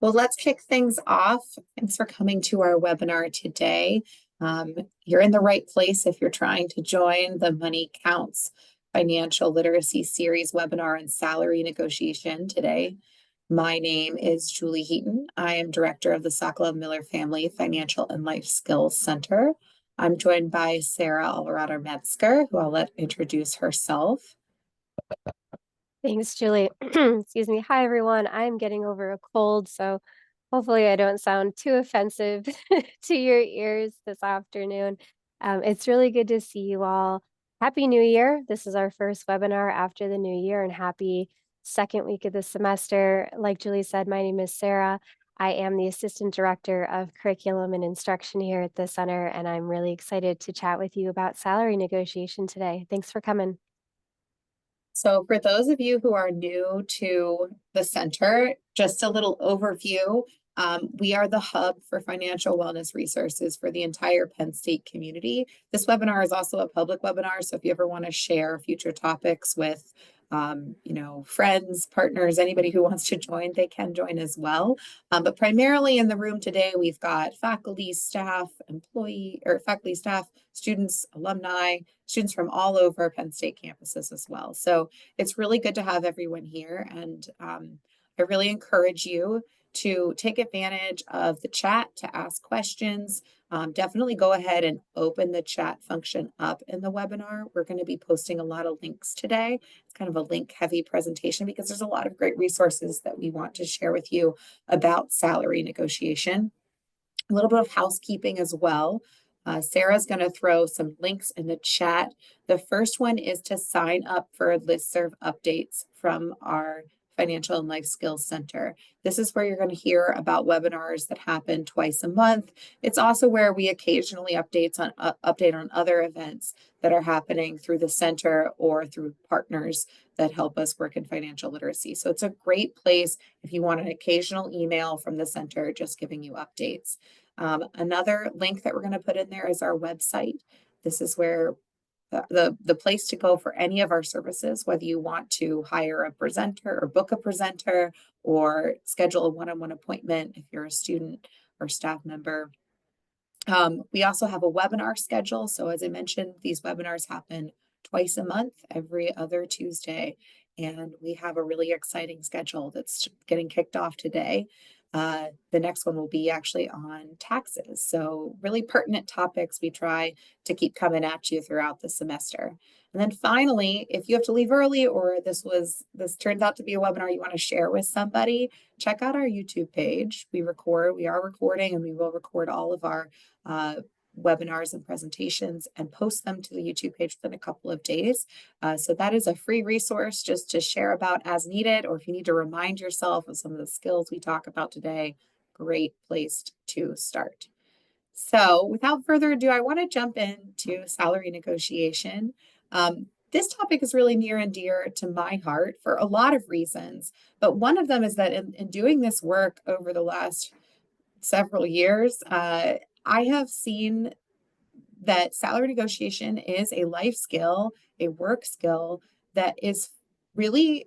Well, let's kick things off. Thanks for coming to our webinar today. You're in the right place if you're trying to join the Money Counts Financial Literacy Series webinar on salary negotiation today. My name is Julie Heaton. I am director of the Sokolov-Miller Family Financial and Life Skills Center. I'm joined by Sarah Alvarado-Metzger, who I'll let introduce herself. Thanks, Julie. Excuse me. Hi, everyone. I'm getting over a cold, so hopefully I don't sound too offensive to your ears this afternoon. It's really good to see you all. Happy New Year. This is our first webinar after the new year, and happy second week of the semester. Like Julie said, my name is Sarah. I am the Assistant Director of Curriculum and Instruction here at the center, and I'm really excited to chat with you about salary negotiation today. Thanks for coming. So for those of you who are new to the center, just a little overview. We are the hub for financial wellness resources for the entire Penn State community. This webinar is also a public webinar, so if you ever want to share future topics with friends, partners, anybody who wants to join, they can join as well. But primarily in the room today, we've got faculty, staff, students, alumni, students from all over Penn State campuses as well. So it's really good to have everyone here. And I really encourage you to take advantage of the chat to ask questions. Definitely go ahead and open the chat function up in the webinar. We're going to be posting a lot of links today. It's kind of a link heavy presentation because there's a lot of great resources that we want to share with you about salary negotiation. A little bit of housekeeping as well. Sarah's going to throw some links in the chat. The first one is to sign up for listserv updates from our Financial and Life Skills Center. This is where you're going to hear about webinars that happen twice a month. It's also where we occasionally update on other events that are happening through the center or through partners that help us work in financial literacy. So it's a great place if you want an occasional email from the center just giving you updates. Another link that we're going to put in there is our website. This is where the place to go for any of our services, whether you want to hire a presenter or book a presenter or schedule a one-on-one appointment if you're a student or staff member. We also have a webinar schedule. So as I mentioned, these webinars happen twice a month, every other Tuesday. And we have a really exciting schedule that's getting kicked off today. The next one will be actually on taxes. So really pertinent topics we try to keep coming at you throughout the semester. And then finally, if you have to leave early or this turns out to be a webinar you want to share with somebody, check out our YouTube page. We are recording, and we will record all of our webinars and presentations and post them to the YouTube page within a couple of days. So that is a free resource just to share about as needed, or if you need to remind yourself of some of the skills we talk about today, great place to start. So without further ado, I want to jump into salary negotiation. This topic is really near and dear to my heart for a lot of reasons, but one of them is that in doing this work over the last several years, I have seen that salary negotiation is a life skill, a work skill that is really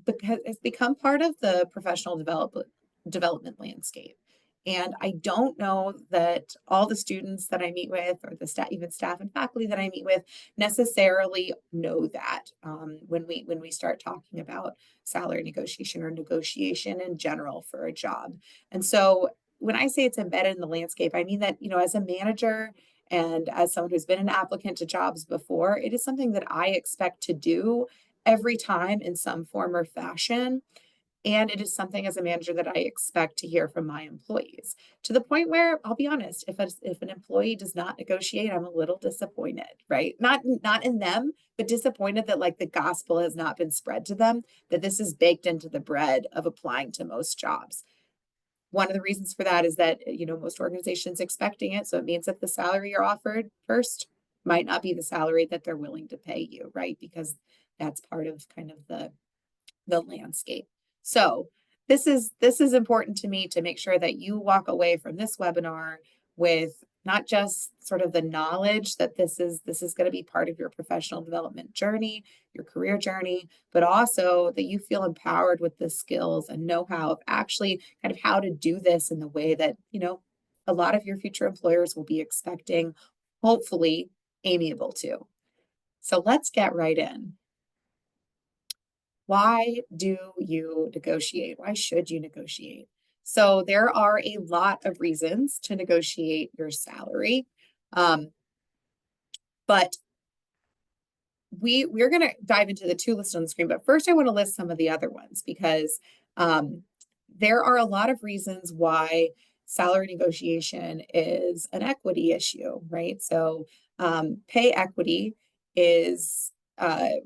because it's become part of the professional development landscape. And I don't know that all the students that I meet with or the staff, even staff and faculty that I meet with necessarily know that when we start talking about salary negotiation or negotiation in general for a job. And so when I say it's embedded in the landscape, I mean that, as a manager and as someone who's been an applicant to jobs before, it is something that I expect to do every time in some form or fashion. And it is something as a manager that I expect to hear from my employees, to the point where I'll be honest, if an employee does not negotiate, I'm a little disappointed, right? Not in them, but disappointed that like the gospel has not been spread to them, that this is baked into the bread of applying to most jobs. One of the reasons for that is that, most organizations expecting it. So it means that the salary you're offered first might not be the salary that they're willing to pay you, right? Because that's part of kind of the landscape. So this is important to me to make sure that you walk away from this webinar with not just sort of the knowledge that this is going to be part of your professional development journey, your career journey, but also that you feel empowered with the skills and know-how of actually kind of how to do this in the way that, a lot of your future employers will be expecting, hopefully amiable to. So let's get right in. Why do you negotiate? Why should you negotiate? So there are a lot of reasons to negotiate your salary. But we're going to dive into the two listed on the screen, but first I want to list some of the other ones because there are a lot of reasons why salary negotiation is an equity issue, right? So pay equity is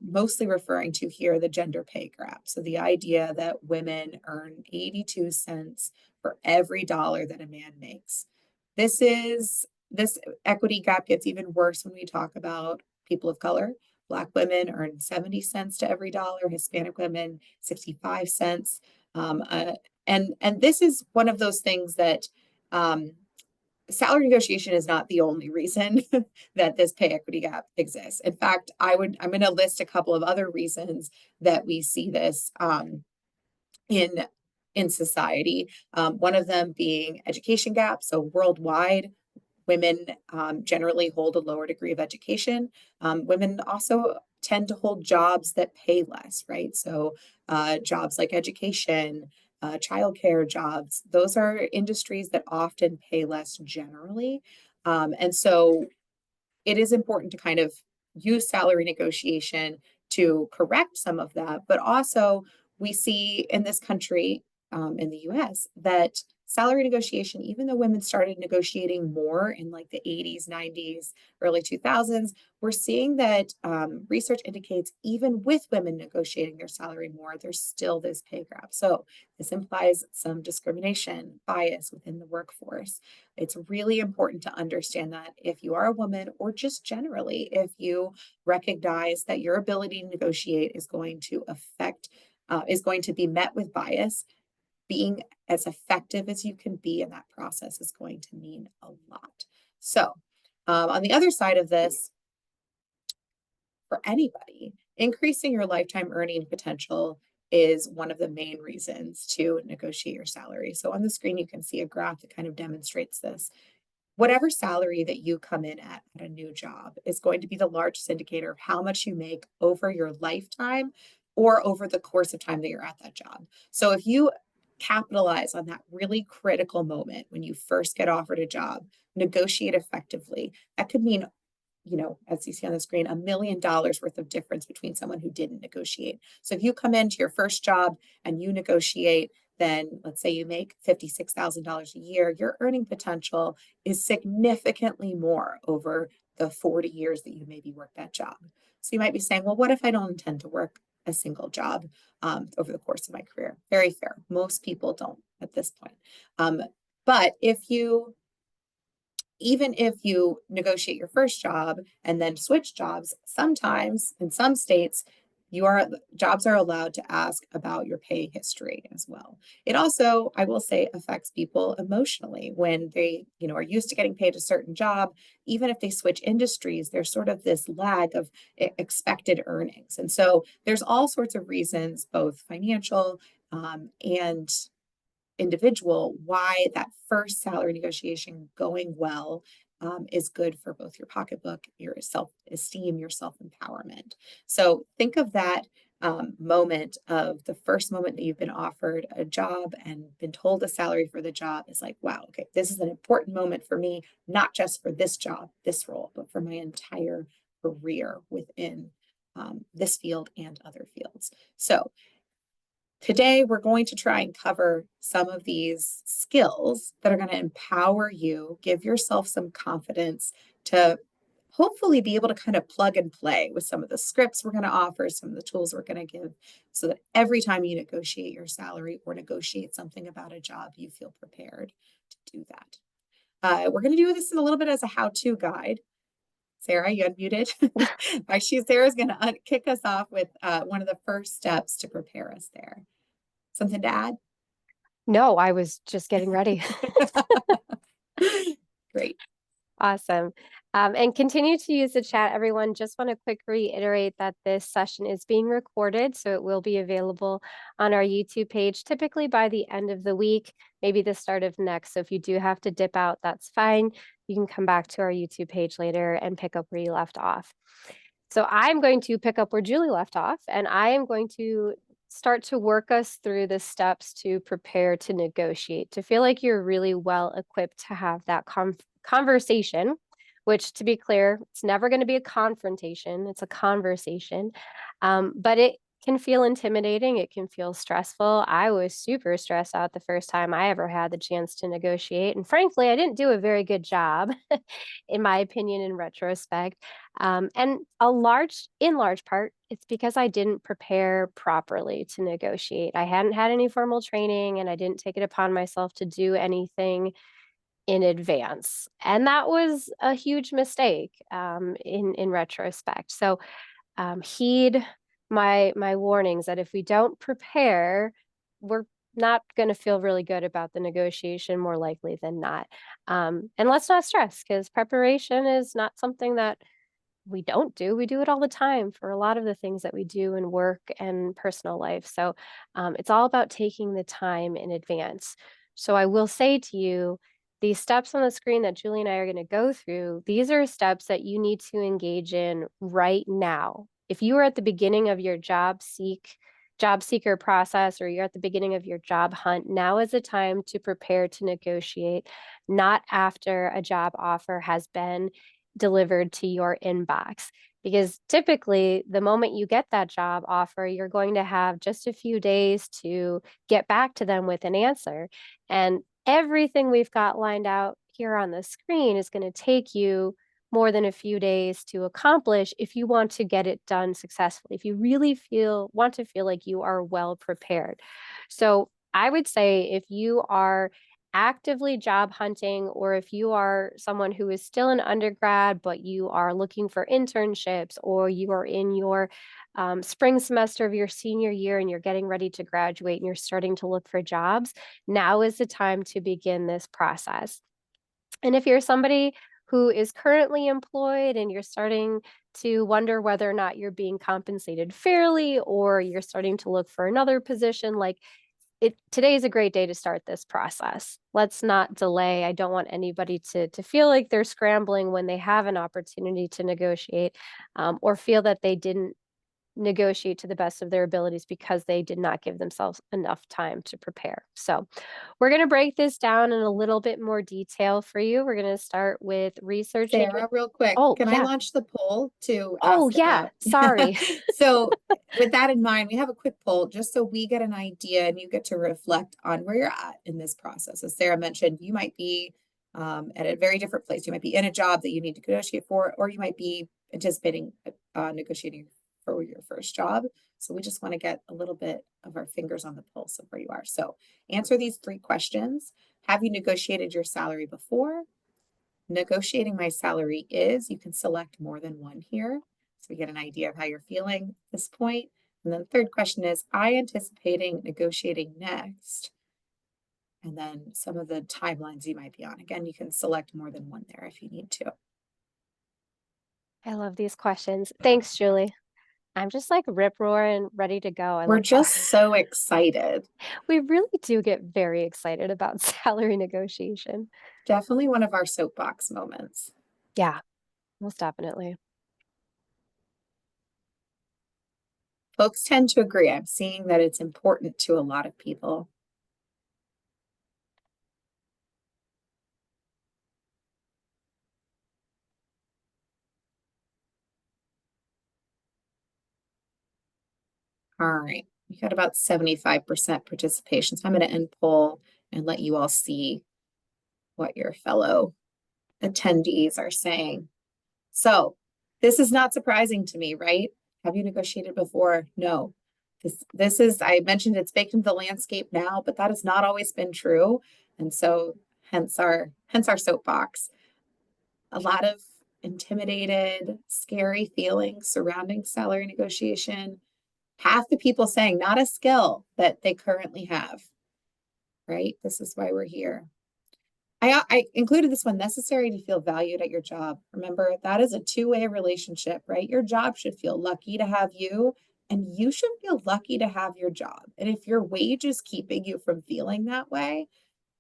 mostly referring to here the gender pay gap. So the idea that women earn 82 cents for every dollar that a man makes. This equity gap gets even worse when we talk about people of color. Black women earn 70 cents to every dollar, Hispanic women 65 cents. And this is one of those things that salary negotiation is not the only reason that this pay equity gap exists. In fact, I'm going to list a couple of other reasons that we see this in society. One of them being education gap. So worldwide, women generally hold a lower degree of education. Women also tend to hold jobs that pay less, right? So jobs like education, childcare jobs, those are industries that often pay less generally. And so it is important to kind of use salary negotiation to correct some of that. But also, we see in this country, in the US, that salary negotiation, even though women started negotiating more in like the 80s, 90s, early 2000s, we're seeing that research indicates even with women negotiating their salary more, there's still this pay gap. So this implies some discrimination, bias within the workforce. It's really important to understand that if you are a woman, or just generally, if you recognize that your ability to negotiate is going to is going to be met with bias, being as effective as you can be in that process is going to mean a lot. So, on the other side of this, for anybody, increasing your lifetime earning potential is one of the main reasons to negotiate your salary. So on the screen, you can see a graph that kind of demonstrates this. Whatever salary that you come in at a new job is going to be the largest indicator of how much you make over your lifetime or over the course of time that you're at that job. So if you capitalize on that really critical moment when you first get offered a job, negotiate effectively, that could mean, as you see on the screen, $1 million worth of difference between someone who didn't negotiate. So if you come into your first job and you negotiate, then let's say you make $56,000 a year, your earning potential is significantly more over the 40 years that you maybe worked that job. So you might be saying, well, what if I don't intend to work a single job over the course of my career? Very fair. Most people don't at this point. But even if you negotiate your first job and then switch jobs, sometimes in some states, jobs are allowed to ask about your pay history as well. It also, I will say, affects people emotionally when they, are used to getting paid a certain job. Even if they switch industries, there's sort of this lag of expected earnings. And so there's all sorts of reasons, both financial and individual, why that first salary negotiation going well is good for both your pocketbook, your self-esteem, your self-empowerment. So think of that moment of the first moment that you've been offered a job and been told a salary for the job is like, wow, okay, this is an important moment for me, not just for this job, this role, but for my entire career within this field and other fields. So today, we're going to try and cover some of these skills that are going to empower you, give yourself some confidence to hopefully be able to kind of plug and play with some of the scripts we're going to offer, some of the tools we're going to give, so that every time you negotiate your salary or negotiate something about a job, you feel prepared to do that. We're going to do this in a little bit as a how-to guide. Sarah, you unmuted. Actually, Sarah's going to kick us off with one of the first steps to prepare us there. Something to add? No, I was just getting ready. Great. Awesome. And continue to use the chat, everyone. Just want to quick reiterate that this session is being recorded, so it will be available on our YouTube page, typically by the end of the week, maybe the start of next. So if you do have to dip out, that's fine. You can come back to our YouTube page later and pick up where you left off. So I'm going to pick up where Julie left off, and I am going to start to work us through the steps to prepare to negotiate, to feel like you're really well equipped to have that conversation, which, to be clear, it's never going to be a confrontation, it's a conversation. But it can feel intimidating, it can feel stressful. I was super stressed out the first time I ever had the chance to negotiate. And frankly, I didn't do a very good job, in my opinion, in retrospect. And in large part, it's because I didn't prepare properly to negotiate. I hadn't had any formal training and I didn't take it upon myself to do anything in advance. And that was a huge mistake, in retrospect. So heed my warnings that if we don't prepare, we're not going to feel really good about the negotiation, more likely than not. And let's not stress, because preparation is not something that we don't do. We do it all the time for a lot of the things that we do in work and personal life. So it's all about taking the time in advance. So I will say to you, these steps on the screen that Julie and I are going to go through, these are steps that you need to engage in right now. If you are at the beginning of your job seeker process, or you're at the beginning of your job hunt, now is the time to prepare to negotiate, not after a job offer has been delivered to your inbox. Because typically, the moment you get that job offer, you're going to have just a few days to get back to them with an answer. And everything we've got lined out here on the screen is going to take you more than a few days to accomplish if you want to get it done successfully, if you really want to feel like you are well prepared. So I would say if you are actively job hunting, or if you are someone who is still an undergrad, but you are looking for internships, or you are in your spring semester of your senior year and you're getting ready to graduate and you're starting to look for jobs, now is the time to begin this process. And if you're somebody who is currently employed and you're starting to wonder whether or not you're being compensated fairly, or you're starting to look for another position, like, today is a great day to start this process. Let's not delay. I don't want anybody to feel like they're scrambling when they have an opportunity to negotiate, or feel that they didn't negotiate to the best of their abilities because they did not give themselves enough time to prepare. So we're going to break this down in a little bit more detail for you. We're going to start with researching. Sarah, real quick, Oh, can I yeah. launch the poll to Oh, ask yeah. about? Sorry. So, with that in mind, we have a quick poll just so we get an idea and you get to reflect on where you're at in this process. As Sarah mentioned, you might be at a very different place. You might be in a job that you need to negotiate for, or you might be anticipating negotiating for your first job. So, we just want to get a little bit of our fingers on the pulse of where you are. So, answer these 3 questions. Have you negotiated your salary before? Negotiating my salary is, you can select more than one here. So we get an idea of how you're feeling at this point. And then the third question is, I anticipating negotiating next. And then some of the timelines you might be on. Again, you can select more than one there if you need to. I love these questions. Thanks, Julie. I'm just like rip roaring, ready to go. I We're love how just so excited. we really do get very excited about salary negotiation. Definitely one of our soapbox moments. Yeah, most definitely. Folks tend to agree. I'm seeing that it's important to a lot of people. All right, we got about 75% participation. So I'm going to end poll and let you all see what your fellow attendees are saying. So this is not surprising to me, right? Have you negotiated before? No. This is, I mentioned it's baked into the landscape now, but that has not always been true. And so hence our soapbox. A lot of intimidated, scary feelings surrounding salary negotiation. Half the people saying not a skill that they currently have, right? This is why we're here. I included this one, necessary to feel valued at your job. Remember, that is a two-way relationship, right? Your job should feel lucky to have you, and you should feel lucky to have your job. And if your wage is keeping you from feeling that way,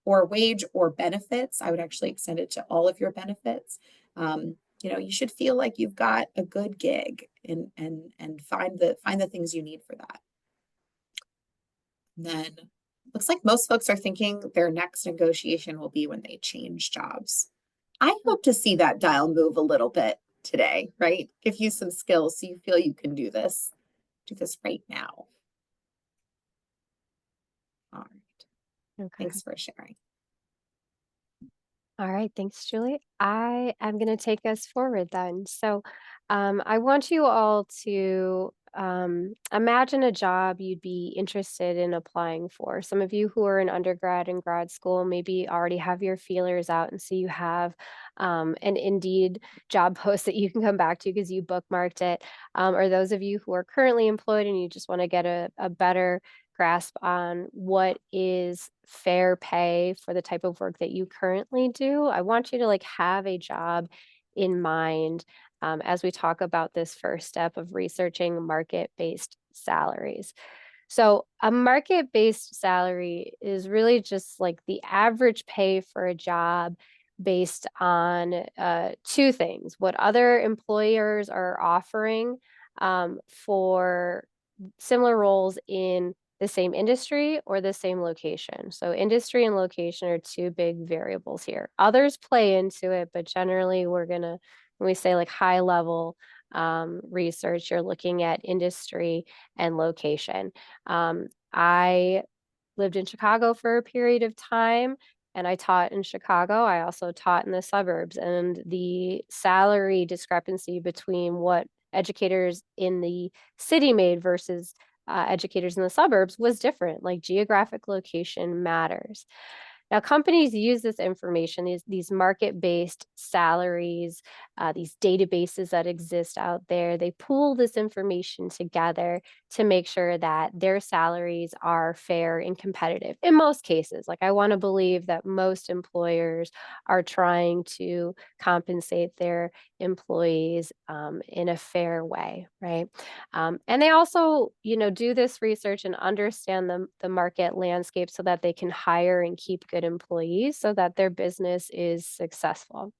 or wage or benefits, I would actually extend it to all of your benefits. You should feel like you've got a good gig and find the things you need for that. And then looks like most folks are thinking their next negotiation will be when they change jobs. I hope to see that dial move a little bit today, right? Give you some skills so you feel you can do this. Do this right now. All right. Okay. Thanks for sharing. All right, thanks, Julie. I am going to take us forward then. So, I want you all to imagine a job you'd be interested in applying for. Some of you who are in undergrad and grad school maybe already have your feelers out, and so you have an Indeed job post that you can come back to because you bookmarked it. Or those of you who are currently employed and you just want to get a better grasp on what is fair pay for the type of work that you currently do. I want you to like have a job in mind as we talk about this first step of researching market-based salaries. So a market-based salary is really just like the average pay for a job based on two things: what other employers are offering for similar roles in the same industry or the same location. So industry and location are two big variables here. Others play into it, but generally when we say like high level research, you're looking at industry and location. I lived in Chicago for a period of time and I taught in Chicago. I also taught in the suburbs, and the salary discrepancy between what educators in the city made versus educators in the suburbs was different. Like geographic location matters. Now, companies use this information, these market-based salaries, these databases that exist out there. They pool this information together to make sure that their salaries are fair and competitive. In most cases, like I want to believe that most employers are trying to compensate their employees in a fair way, right? And they also, do this research and understand the market landscape so that they can hire and keep good employees so that their business is successful.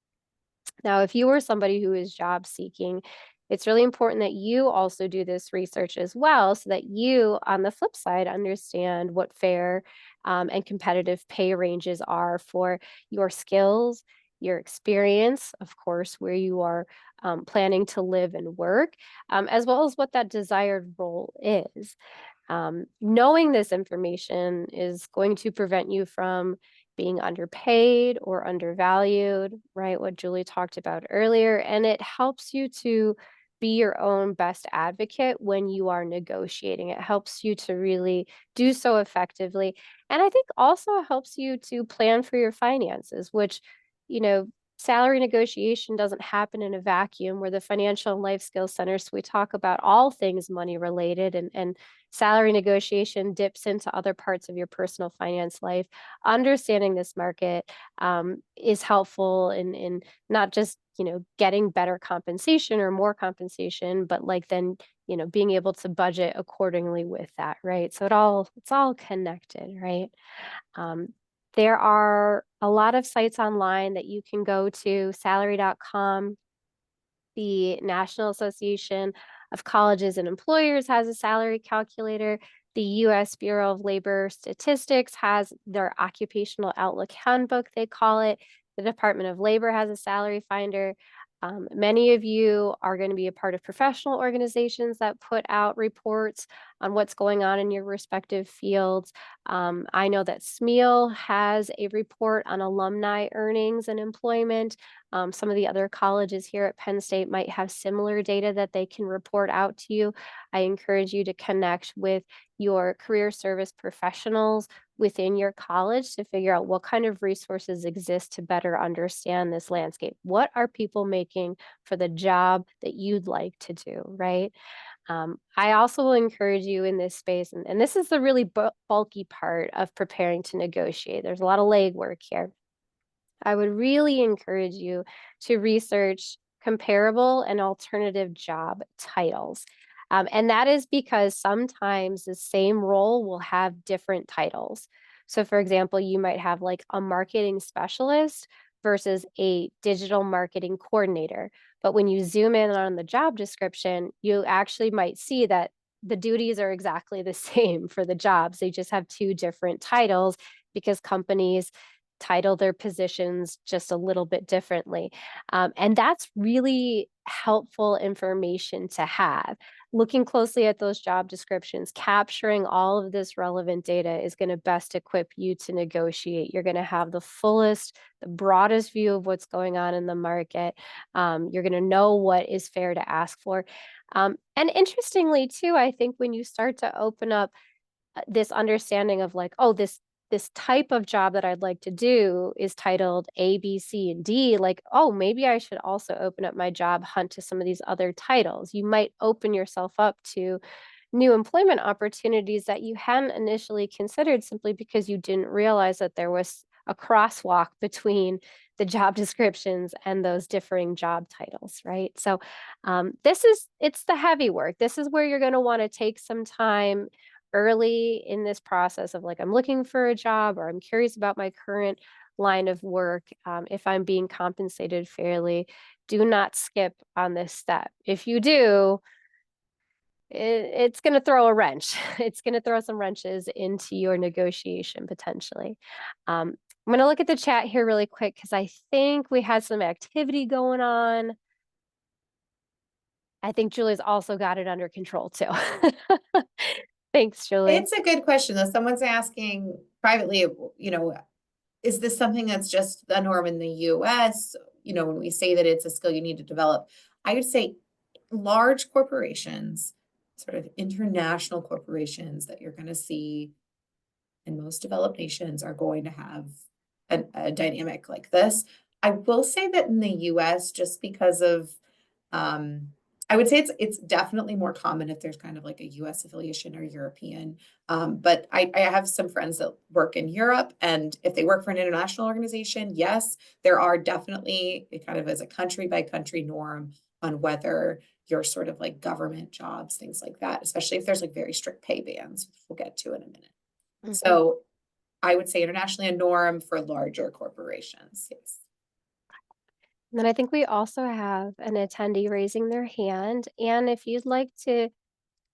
Now, if you are somebody who is job seeking, it's really important that you also do this research as well so that you, on the flip side, understand what fair and competitive pay ranges are for your skills, your experience, of course, where you are planning to live and work, as well as what that desired role is. Knowing this information is going to prevent you from being underpaid or undervalued, right? What Julie talked about earlier. And it helps you to be your own best advocate when you are negotiating. It helps you to really do so effectively. And I think also helps you to plan for your finances, which, you know, salary negotiation doesn't happen in a vacuum. We're the Financial and Life Skills Center, so we talk about all things money related, and salary negotiation dips into other parts of your personal finance life. Understanding this market is helpful in not just getting better compensation or more compensation, but like then being able to budget accordingly with that, right? So it's all connected, right? Um, there are a lot of sites online that you can go to: salary.com. The National Association of Colleges and Employers has a salary calculator. The U.S. Bureau of Labor Statistics has their occupational outlook handbook, they call it. The Department of Labor has a salary finder. Many of you are going to be a part of professional organizations that put out reports on what's going on in your respective fields. I know that SMEAL has a report on alumni earnings and employment. Some of the other colleges here at Penn State might have similar data that they can report out to you. I encourage you to connect with your career service professionals within your college to figure out what kind of resources exist to better understand this landscape. What are people making for the job that you'd like to do, right? I also will encourage you in this space, and this is the really bulky part of preparing to negotiate. There's a lot of legwork here. I would really encourage you to research comparable and alternative job titles. And that is because sometimes the same role will have different titles. So, for example, you might have like a marketing specialist versus a digital marketing coordinator. But when you zoom in on the job description, you actually might see that the duties are exactly the same for the jobs. They just have two different titles because companies title their positions just a little bit differently. And that's really helpful information to have. Looking closely at those job descriptions, capturing all of this relevant data is going to best equip you to negotiate. You're going to have the fullest, the broadest view of what's going on in the market. You're going to know what is fair to ask for. And interestingly, too, I think when you start to open up this understanding of like, oh, this type of job that I'd like to do is titled A, B, C, and D, like, oh, maybe I should also open up my job hunt to some of these other titles. You might open yourself up to new employment opportunities that you hadn't initially considered simply because you didn't realize that there was a crosswalk between the job descriptions and those differing job titles, right? So it's the heavy work. This is where you're going to want to take some time early in this process of like, I'm looking for a job or I'm curious about my current line of work. If I'm being compensated fairly, do not skip on this step. If you do, it's going to throw a wrench. It's going to throw some wrenches into your negotiation potentially. I'm going to look at the chat here really quick because I think we had some activity going on. I think Julie's also got it under control too. Thanks, Julie. It's a good question though. Someone's asking privately, is this something that's just the norm in the US? When we say that it's a skill you need to develop, I would say large corporations, sort of international corporations that you're going to see in most developed nations are going to have a dynamic like this. I will say that in the US, just because of I would say it's definitely more common if there's kind of like a US affiliation or European. But I have some friends that work in Europe, and if they work for an international organization, yes, there are definitely kind of as a country by country norm on whether you're sort of like government jobs, things like that, especially if there's like very strict pay bands, which we'll get to in a minute. So I would say internationally a norm for larger corporations. Yes. And then I think we also have an attendee raising their hand. And if you'd like to, let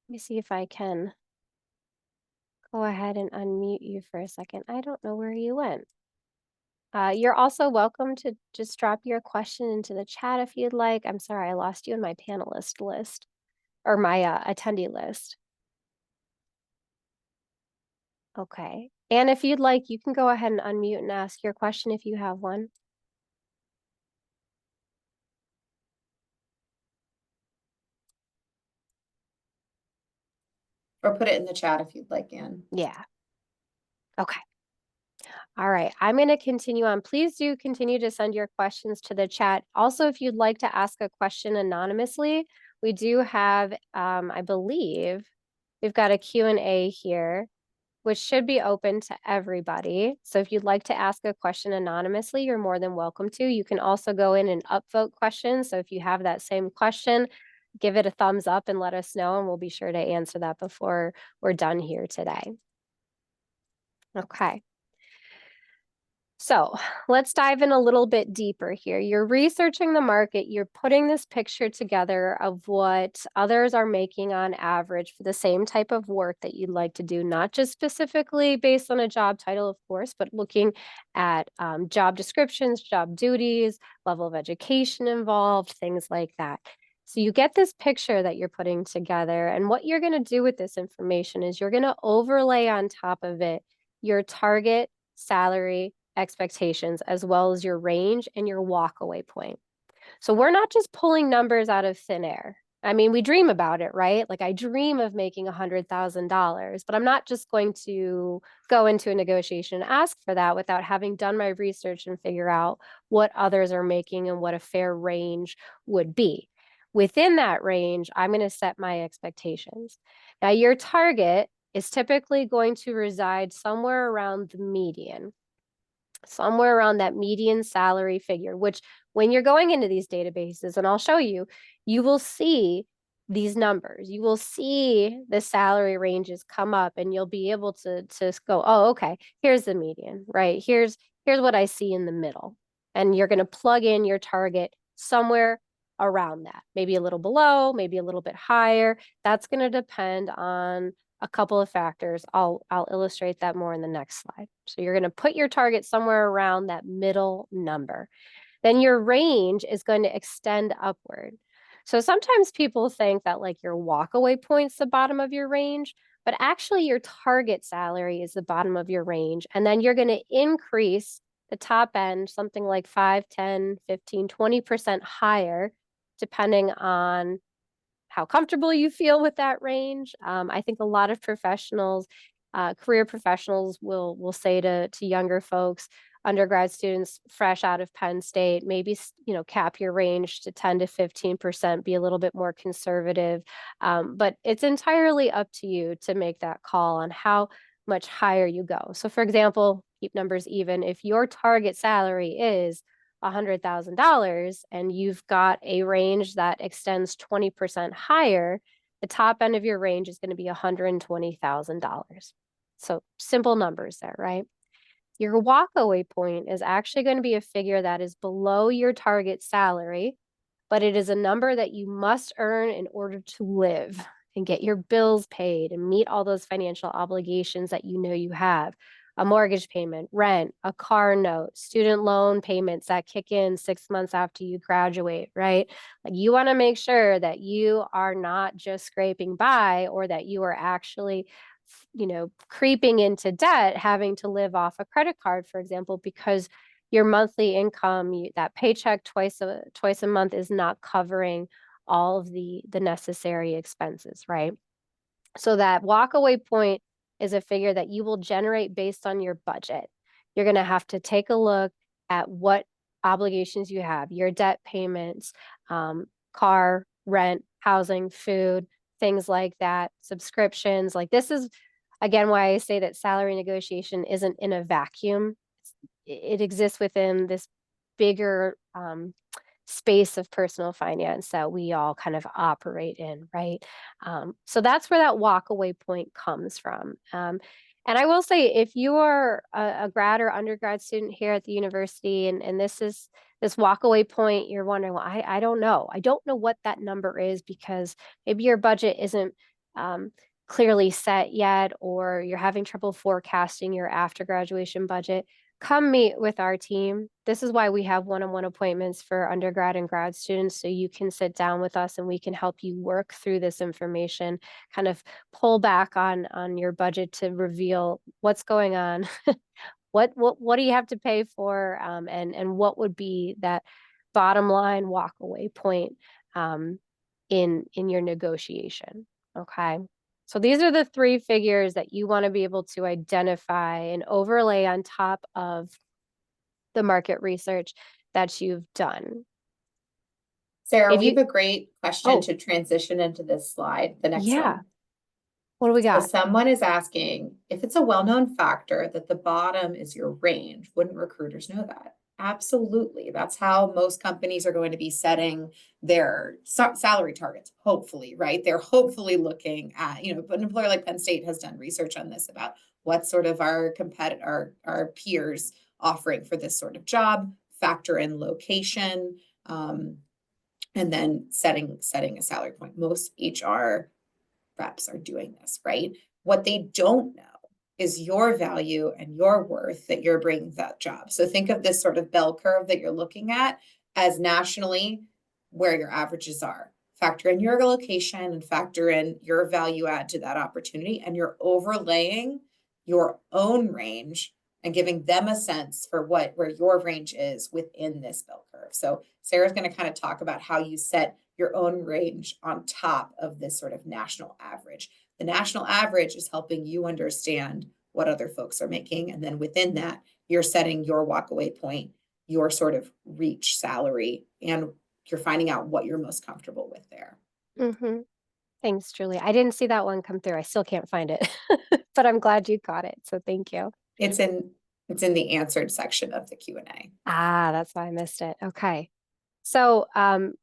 me see if I can go ahead and unmute you for a second. I don't know where you went. You're also welcome to just drop your question into the chat if you'd like. I'm sorry, I lost you in my panelist list or my attendee list. Okay. And if you'd like, you can go ahead and unmute and ask your question if you have one. Or put it in the chat if you'd like, Anne. Yeah. Okay. All right, I'm going to continue on. Please do continue to send your questions to the chat. Also, if you'd like to ask a question anonymously, we do have, I believe, we've got a Q&A here, which should be open to everybody. So if you'd like to ask a question anonymously, you're more than welcome to. You can also go in and upvote questions. So if you have that same question, give it a thumbs up and let us know, and we'll be sure to answer that before we're done here today. Okay. So let's dive in a little bit deeper here. You're researching the market, you're putting this picture together of what others are making on average for the same type of work that you'd like to do, not just specifically based on a job title, of course, but looking at job descriptions, job duties, level of education involved, things like that. So you get this picture that you're putting together, and what you're going to do with this information is you're going to overlay on top of it your target salary expectations, as well as your range and your walkaway point. So we're not just pulling numbers out of thin air. I mean, we dream about it, right? Like I dream of making $100,000, but I'm not just going to go into a negotiation and ask for that without having done my research and figure out what others are making and what a fair range would be. Within that range, I'm going to set my expectations. Now, your target is typically going to reside somewhere around the median. somewhere around that median salary figure, which when you're going into these databases, and I'll show you, you will see these numbers. You will see the salary ranges come up and you'll be able to go, oh, okay, here's the median, right? Here's what I see in the middle. And you're going to plug in your target somewhere around that, maybe a little below, maybe a little bit higher. That's going to depend on a couple of factors. I'll illustrate that more in the next slide. So you're going to put your target somewhere around that middle number. Then your range is going to extend upward. So sometimes people think that like your walkaway point's the bottom of your range, but actually your target salary is the bottom of your range. And then you're going to increase the top end, something like 5, 10, 15, 20% higher, depending on how comfortable you feel with that range. I think a lot of professionals, career professionals will say to younger folks, undergrad students fresh out of Penn State, maybe, cap your range to 10 to 15%, be a little bit more conservative. But it's entirely up to you to make that call on how much higher you go. So for example, keep numbers even. If your target salary is $100,000 and you've got a range that extends 20% higher, the top end of your range is going to be $120,000. So simple numbers there, right? Your walkaway point is actually going to be a figure that is below your target salary, but it is a number that you must earn in order to live and get your bills paid and meet all those financial obligations that you know you have. A mortgage payment, rent, a car note, student loan payments that kick in 6 months after you graduate, right? Like you want to make sure that you are not just scraping by or that you are actually creeping into debt, having to live off a credit card, for example, because your monthly income, that paycheck twice a month is not covering all of the necessary expenses, right? So that walkaway point is a figure that you will generate based on your budget. You're going to have to take a look at what obligations you have, your debt payments, car, rent, housing, food, things like that, subscriptions. Like this is, again, why I say that salary negotiation isn't in a vacuum. It exists within this bigger space of personal finance that we all kind of operate in, right? So that's where that walk away point comes from. And I will say, if you are a grad or undergrad student here at the university, and this walk away point, you're wondering, well, I don't know. I don't know what that number is because maybe your budget isn't clearly set yet, or you're having trouble forecasting your after graduation budget. Come meet with our team. This is why we have one-on-one appointments for undergrad and grad students, so you can sit down with us and we can help you work through this information, kind of pull back on your budget to reveal what's going on, what do you have to pay for, and what would be that bottom line walk away point in your negotiation. Okay. So these are the three figures that you want to be able to identify and overlay on top of the market research that you've done. Sarah, If we have you, a great question oh, to transition into this slide, the next yeah. one. What do we So got? someone is asking, if it's a well-known factor that the bottom is your range, wouldn't recruiters know that? Absolutely. That's how most companies are going to be setting their salary targets, hopefully, right? They're hopefully looking at, but an employer like Penn State has done research on this about what sort of our our peers offering for this sort of job, factor in location, and then setting a salary point. Most HR reps are doing this, right? What they don't know is your value and your worth that you're bringing to that job. So think of this sort of bell curve that you're looking at as nationally where your averages are. Factor in your location and factor in your value add to that opportunity, and you're overlaying your own range and giving them a sense for where your range is within this bell curve. So Sarah's going to kind of talk about how you set your own range on top of this sort of national average. The national average is helping you understand what other folks are making. And then within that, you're setting your walkaway point, your sort of reach salary, and you're finding out what you're most comfortable with there. Mm-hmm. Thanks, Julie. I didn't see that one come through. I still can't find it, but I'm glad you caught it. So thank you. It's in It's in the answered section of the Q&A. Ah, that's why I missed it. Okay. So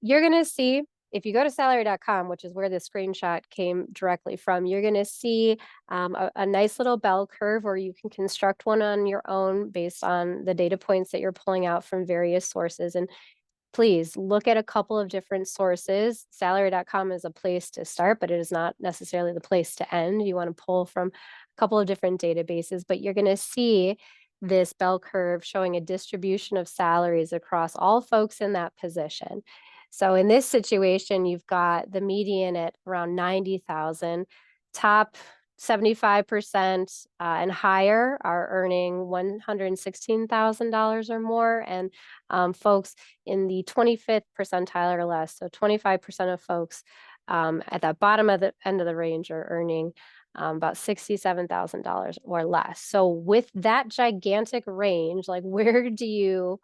you're going to see, if you go to salary.com, which is where the screenshot came directly from, you're going to see a nice little bell curve, or you can construct one on your own based on the data points that you're pulling out from various sources. And please look at a couple of different sources. Salary.com is a place to start, but it is not necessarily the place to end. You want to pull from a couple of different databases, but you're going to see this bell curve showing a distribution of salaries across all folks in that position. So in this situation, you've got the median at around 90,000. Top 75% and higher are earning $116,000 or more, and folks in the 25th percentile or less, so 25% of folks at that bottom of the end of the range are earning about $67,000 or less. So with that gigantic range, like where do you,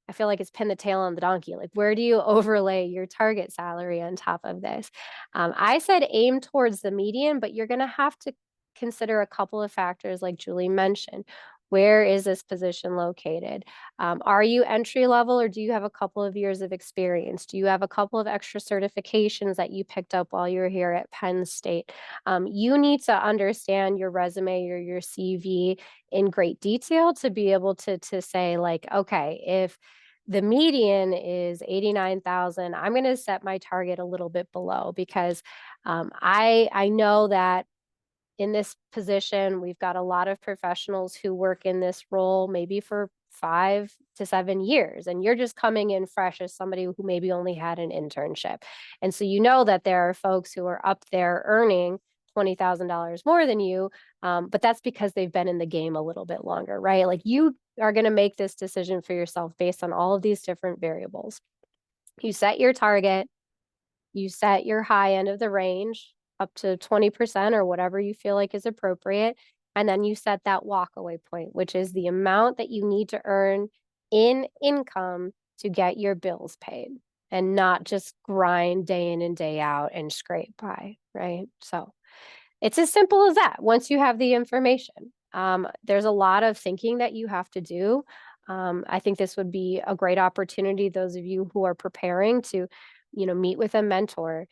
I feel like it's pin the tail on the donkey, like where do you overlay your target salary on top of this? I said aim towards the median, but you're going to have to consider a couple of factors like Julie mentioned. Where is this position located? Are you entry level, or do you have a couple of years of experience? Do you have a couple of extra certifications that you picked up while you were here at Penn State? You need to understand your resume or your CV in great detail to be able to say like, okay, if the median is 89,000, I'm going to set my target a little bit below, because I know that in this position, we've got a lot of professionals who work in this role maybe for 5 to 7 years, and you're just coming in fresh as somebody who maybe only had an internship. And so you know that there are folks who are up there earning $20,000 more than you, but that's because they've been in the game a little bit longer, right? Like you are going to make this decision for yourself based on all of these different variables. You set your target, you set your high end of the range up to 20% or whatever you feel like is appropriate. And then you set that walkaway point, which is the amount that you need to earn in income to get your bills paid and not just grind day in and day out and scrape by, right? So it's as simple as that. Once you have the information, there's a lot of thinking that you have to do. I think this would be a great opportunity, those of you who are preparing to, meet with a mentor.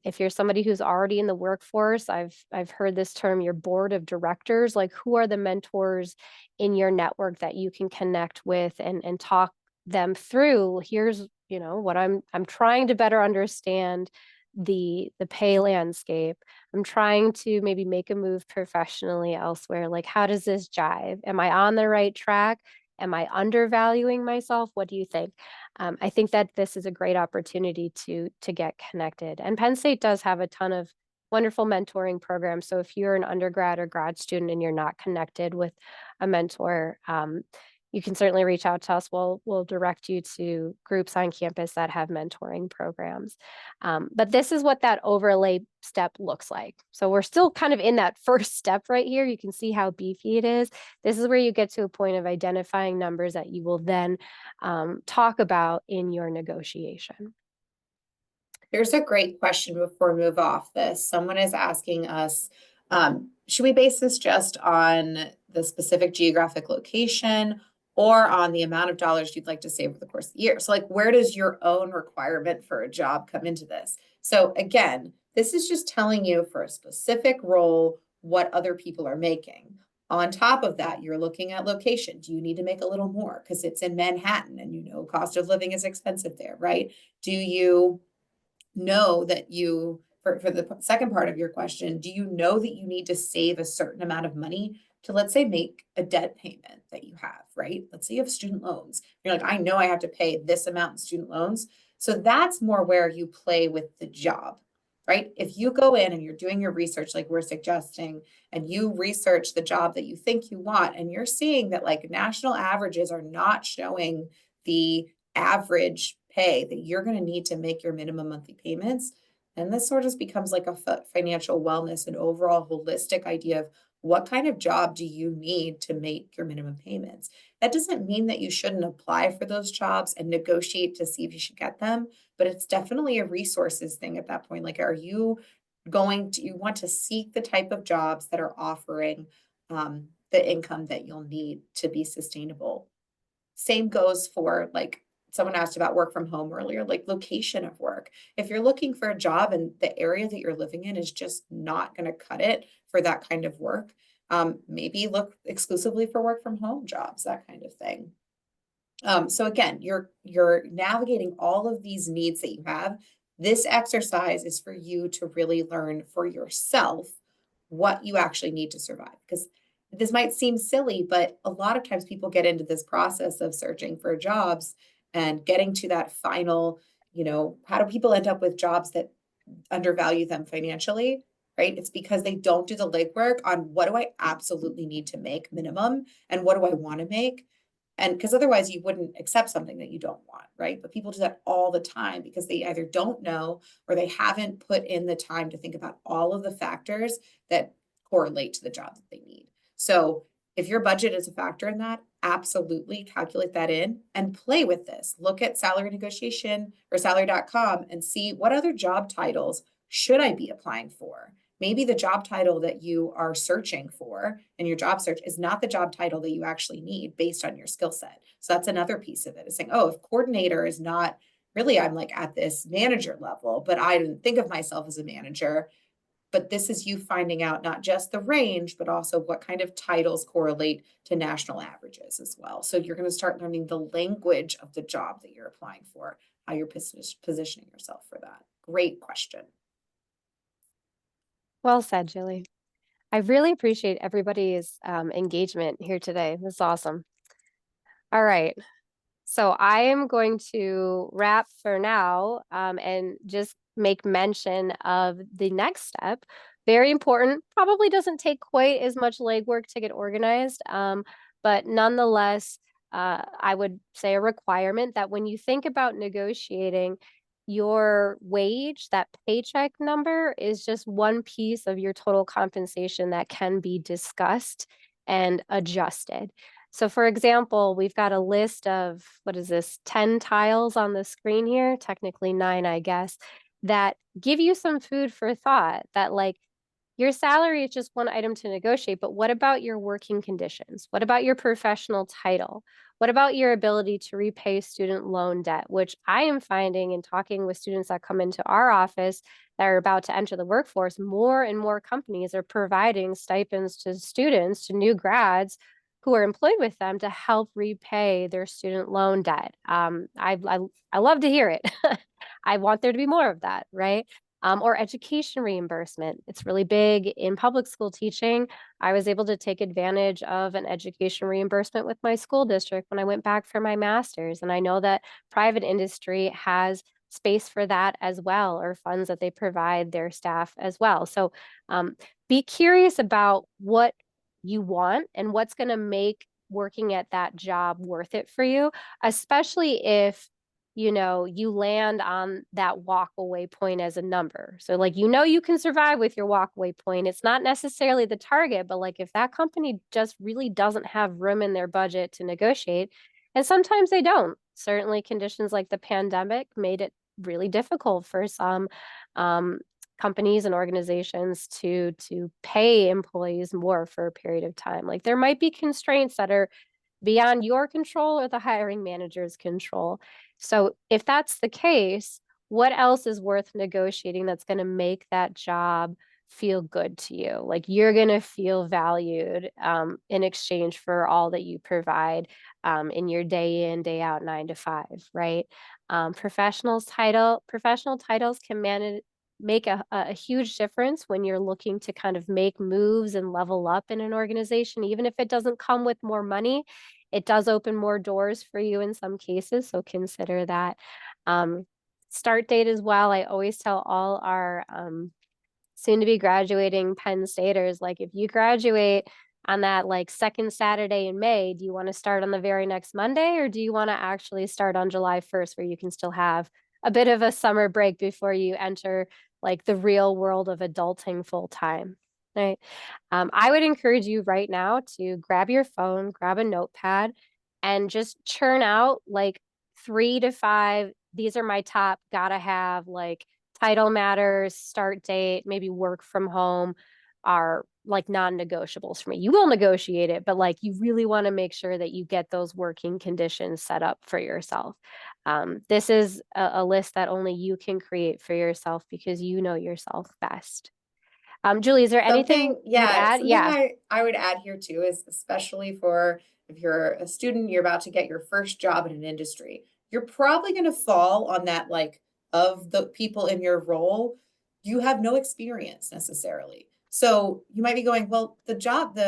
If you're somebody who's already in the workforce, I've heard this term, your board of directors. Like, who are the mentors in your network that you can connect with and talk them through? Here's, what I'm trying to better understand the pay landscape. I'm trying to maybe make a move professionally elsewhere. Like, how does this jive? Am I on the right track? Am I undervaluing myself? What do you think? I think that this is a great opportunity to get connected. And Penn State does have a ton of wonderful mentoring programs. So if you're an undergrad or grad student and you're not connected with a mentor, you can certainly reach out to us. We'll direct you to groups on campus that have mentoring programs. But this is what that overlay step looks like. So we're still kind of in that first step right here. You can see how beefy it is. This is where you get to a point of identifying numbers that you will then talk about in your negotiation. Here's a great question before we move off this. Someone is asking us, should we base this just on the specific geographic location or on the amount of dollars you'd like to save over the course of the year? So like, where does your own requirement for a job come into this? So again, this is just telling you for a specific role what other people are making. On top of that, you're looking at location. Do you need to make a little more because it's in Manhattan and cost of living is expensive there, right? Do you know that for the second part of your question, do you know that you need to save a certain amount of money to, let's say, make a debt payment that you have, right? Let's say you have student loans. You're like, I know I have to pay this amount in student loans. So that's more where you play with the job, right? If you go in and you're doing your research, like we're suggesting, and you research the job that you think you want, and you're seeing that like national averages are not showing the average pay that you're going to need to make your minimum monthly payments. And this sort of becomes like a financial wellness and overall holistic idea of what kind of job do you need to make your minimum payments. That doesn't mean that you shouldn't apply for those jobs and negotiate to see if you should get them, but it's definitely a resources thing at that point. Like, are you you want to seek the type of jobs that are offering the income that you'll need to be sustainable. Same goes for like someone asked about work from home earlier, like location of work. If you're looking for a job and the area that you're living in is just not going to cut it for that kind of work, maybe look exclusively for work from home jobs, that kind of thing. So again, you're navigating all of these needs that you have. This exercise is for you to really learn for yourself what you actually need to survive. Because this might seem silly, but a lot of times people get into this process of searching for jobs and getting to that final, how do people end up with jobs that undervalue them financially? Right? It's because they don't do the legwork on what do I absolutely need to make minimum and what do I want to make? And because otherwise you wouldn't accept something that you don't want, right? But people do that all the time because they either don't know or they haven't put in the time to think about all of the factors that correlate to the job that they need. So if your budget is a factor in that, absolutely calculate that in and play with this. Look at salary negotiation or salary.com and see what other job titles should I be applying for? Maybe the job title that you are searching for in your job search is not the job title that you actually need based on your skill set. So that's another piece of it is saying, oh, if coordinator is not really, I'm like at this manager level, but I didn't think of myself as a manager. But this is you finding out not just the range, but also what kind of titles correlate to national averages as well. So you're going to start learning the language of the job that you're applying for, how you're positioning yourself for that. Great question. Well said, Julie. I really appreciate everybody's engagement here today. This is awesome. All right. So I am going to wrap for now and just make mention of the next step. Very important. Probably doesn't take quite as much legwork to get organized, but nonetheless, I would say a requirement that when you think about negotiating, your wage, that paycheck number, is just one piece of your total compensation that can be discussed and adjusted. So for example, we've got a list of, what is this, 10 tiles on the screen here, technically 9, I guess, that give you some food for thought that like your salary is just one item to negotiate, but what about your working conditions? What about your professional title? What about your ability to repay student loan debt, which I am finding in talking with students that come into our office that are about to enter the workforce, more and more companies are providing stipends to students, to new grads who are employed with them to help repay their student loan debt. I love to hear it. I want there to be more of that, right? Or education reimbursement. It's really big in public school teaching. I was able to take advantage of an education reimbursement with my school district when I went back for my master's. And I know that private industry has space for that as well, or funds that they provide their staff as well. So be curious about what you want and what's going to make working at that job worth it for you, especially if you land on that walk away point as a number. So like, you can survive with your walk away point. It's not necessarily the target, but like if that company just really doesn't have room in their budget to negotiate, and sometimes they don't. Certainly conditions like the pandemic made it really difficult for some companies and organizations to pay employees more for a period of time. Like there might be constraints that are beyond your control or the hiring manager's control. So if that's the case, what else is worth negotiating that's going to make that job feel good to you? Like you're going to feel valued in exchange for all that you provide in your day in, day out, 9 to 5, right? Professional titles can make a huge difference when you're looking to kind of make moves and level up in an organization, even if it doesn't come with more money. It does open more doors for you in some cases, so consider that. Start date as well. I always tell all our soon to be graduating Penn Staters, like if you graduate on that like second Saturday in May, do you want to start on the very next Monday, or do you want to actually start on July 1st where you can still have a bit of a summer break before you enter like the real world of adulting full time, right? I would encourage you right now to grab your phone, grab a notepad, and just churn out like 3 to 5. These are my top, gotta have, like title matters, start date, maybe work from home, our like non-negotiables for me. You will negotiate it, but like you really want to make sure that you get those working conditions set up for yourself. This is a list that only you can create for yourself because you know yourself best. Julie, is there anything Something, you'd yeah, add? something Yeah. I would add here too is especially for if you're a student, you're about to get your first job in an industry, you're probably going to fall on that like of the people in your role, you have no experience necessarily. So you might be going, well, the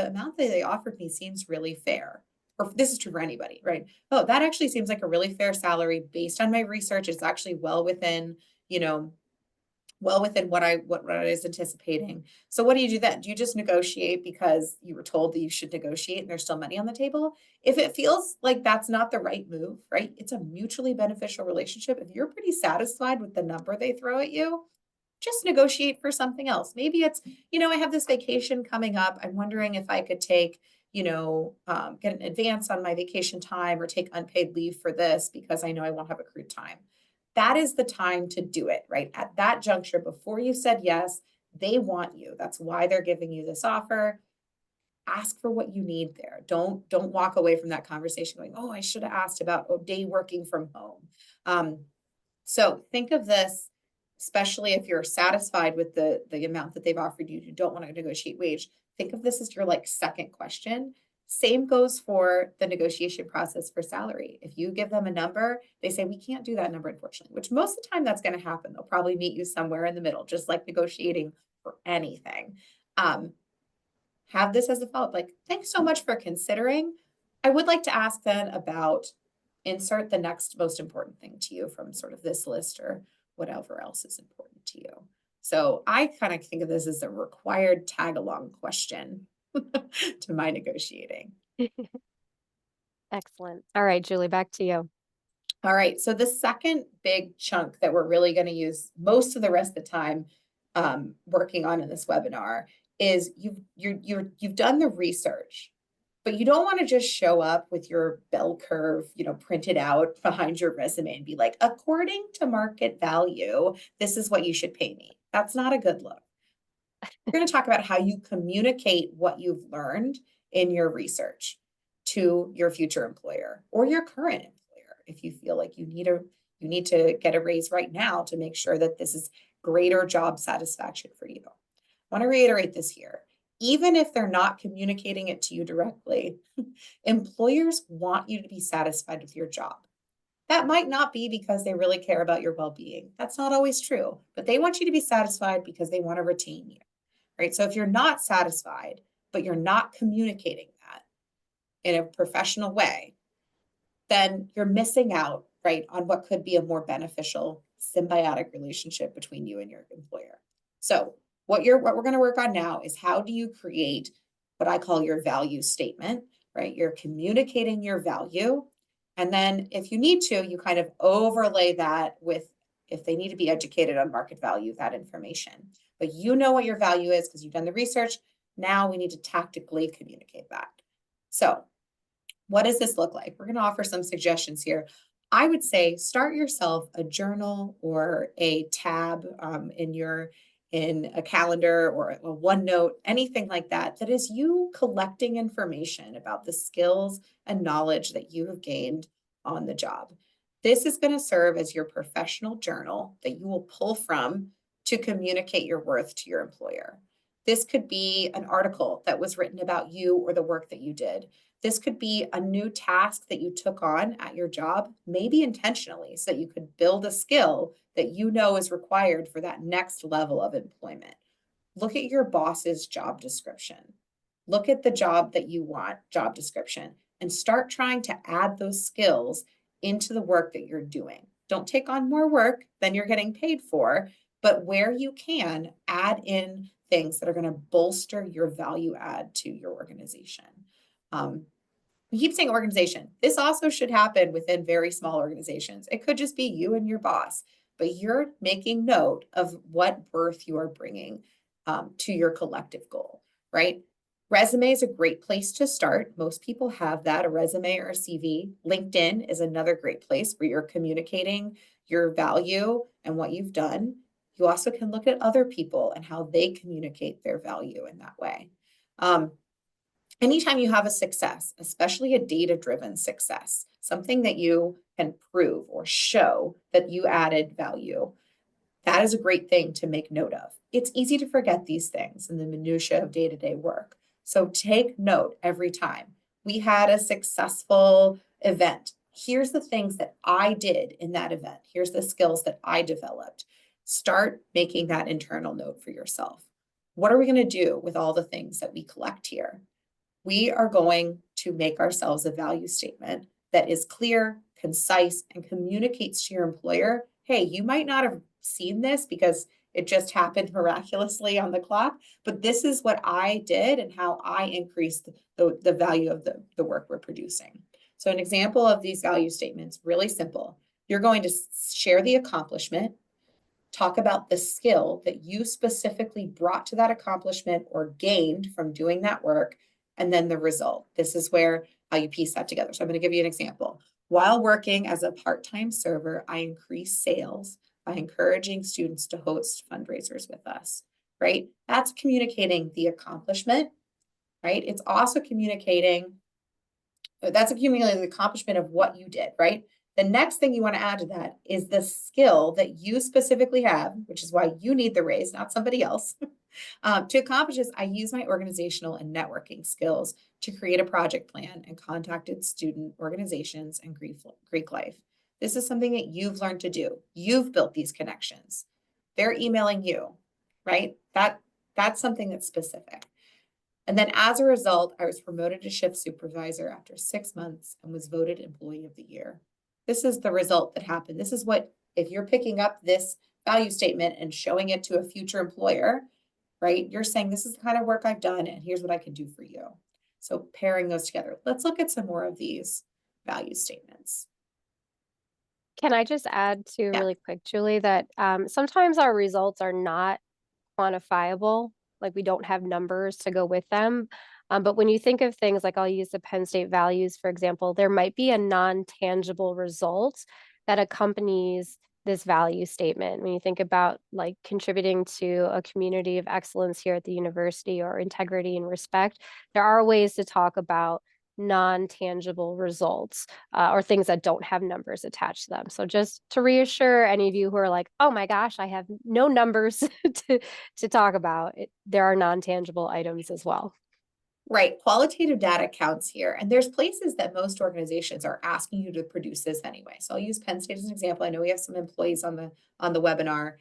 amount that they offered me seems really fair. Or this is true for anybody, right? Oh, that actually seems like a really fair salary based on my research. It's actually you know, well within what I was anticipating. So what do you do then? Do you just negotiate because you were told that you should negotiate and there's still money on the table? If it feels like that's not the right move, right? It's a mutually beneficial relationship. If you're pretty satisfied with the number they throw at you, just negotiate for something else. Maybe it's, I have this vacation coming up. I'm wondering if I could take, get an advance on my vacation time or take unpaid leave for this because I know I won't have accrued time. That is the time to do it, right? At that juncture, before you said yes, they want you. That's why they're giving you this offer. Ask for what you need there. Don't walk away from that conversation going, oh, I should have asked about a day working from home. So think of this, especially if you're satisfied with the amount that they've offered you, you don't want to negotiate wage. Think of this as your like second question. Same goes for the negotiation process for salary. If you give them a number, they say, we can't do that number, unfortunately, which most of the time that's going to happen. They'll probably meet you somewhere in the middle, just like negotiating for anything. Have this as a follow-up, like, thanks so much for considering. I would like to ask then about insert the next most important thing to you from sort of this list or whatever else is important to you. So I kind of think of this as a required tag along question to my negotiating. Excellent. All right, Julie, back to you. All right. So the second big chunk that we're really going to use most of the rest of the time working on in this webinar is you've done the research, but you don't want to just show up with your bell curve, printed out behind your resume and be like, according to market value, this is what you should pay me. That's not a good look. We're going to talk about how you communicate what you've learned in your research to your future employer or your current employer. If you feel like you need to get a raise right now to make sure that this is greater job satisfaction for you. I want to reiterate this here. Even if they're not communicating it to you directly, employers want you to be satisfied with your job. That might not be because they really care about your well-being. That's not always true, but they want you to be satisfied because they want to retain you, right? So if you're not satisfied, but you're not communicating that in a professional way, then you're missing out, right, on what could be a more beneficial symbiotic relationship between you and your employer. So what we're going to work on now is how do you create what I call your value statement, right? You're communicating your value. And then if you need to, you kind of overlay that with, if they need to be educated on market value, that information. But you know what your value is because you've done the research. Now we need to tactically communicate that. So what does this look like? We're going to offer some suggestions here. I would say start yourself a journal or a tab in a calendar or a OneNote, anything like that, that is you collecting information about the skills and knowledge that you have gained on the job. This is going to serve as your professional journal that you will pull from to communicate your worth to your employer. This could be an article that was written about you or the work that you did. This could be a new task that you took on at your job, maybe intentionally, so that you could build a skill that you know is required for that next level of employment. Look at your boss's job description. Look at the job that you want, job description, and start trying to add those skills into the work that you're doing. Don't take on more work than you're getting paid for, but where you can, add in things that are going to bolster your value add to your organization. We keep saying organization. This also should happen within very small organizations. It could just be you and your boss, but you're making note of what worth you are bringing to your collective goal, right? Resume is a great place to start. Most people have that, a resume or a CV. LinkedIn is another great place where you're communicating your value and what you've done. You also can look at other people and how they communicate their value in that way. Anytime you have a success, especially a data-driven success, something that you can prove or show that you added value, that is a great thing to make note of. It's easy to forget these things in the minutia of day-to-day work. So take note every time. We had a successful event. Here's the things that I did in that event. Here's the skills that I developed. Start making that internal note for yourself. What are we going to do with all the things that we collect here? We are going to make ourselves a value statement that is clear, concise, and communicates to your employer, hey, you might not have seen this because it just happened miraculously on the clock, but this is what I did and how I increased the value of the work we're producing. So an example of these value statements, really simple. You're going to share the accomplishment, talk about the skill that you specifically brought to that accomplishment or gained from doing that work, and then the result. This is where how you piece that together. So I'm going to give you an example. While working as a part-time server, I increased sales by encouraging students to host fundraisers with us, right? That's communicating the accomplishment, right? It's also communicating, that's accumulating the accomplishment of what you did, right? The next thing you want to add to that is the skill that you specifically have, which is why you need the raise, not somebody else. To accomplish this, I use my organizational and networking skills to create a project plan and contacted student organizations and Greek life. This is something that you've learned to do. You've built these connections. They're emailing you, right? That's something that's specific. And then as a result, I was promoted to shift supervisor after 6 months and was voted employee of the year. This is the result that happened. This is what, if you're picking up this value statement and showing it to a future employer, right? You're saying, this is the kind of work I've done and here's what I can do for you. So pairing those together. Let's look at some more of these value statements. Can I just add to Yeah. really quick, Julie, that sometimes our results are not quantifiable, like we don't have numbers to go with them. But when you think of things like I'll use the Penn State values, for example, there might be a non-tangible result that accompanies this value statement. When you think about like contributing to a community of excellence here at the university or integrity and respect, there are ways to talk about non-tangible results or things that don't have numbers attached to them. So just to reassure any of you who are like, oh my gosh, I have no numbers to talk about, there are non-tangible items as well. Right. Qualitative data counts here. And there's places that most organizations are asking you to produce this anyway. So I'll use Penn State as an example. I know we have some employees on the webinar.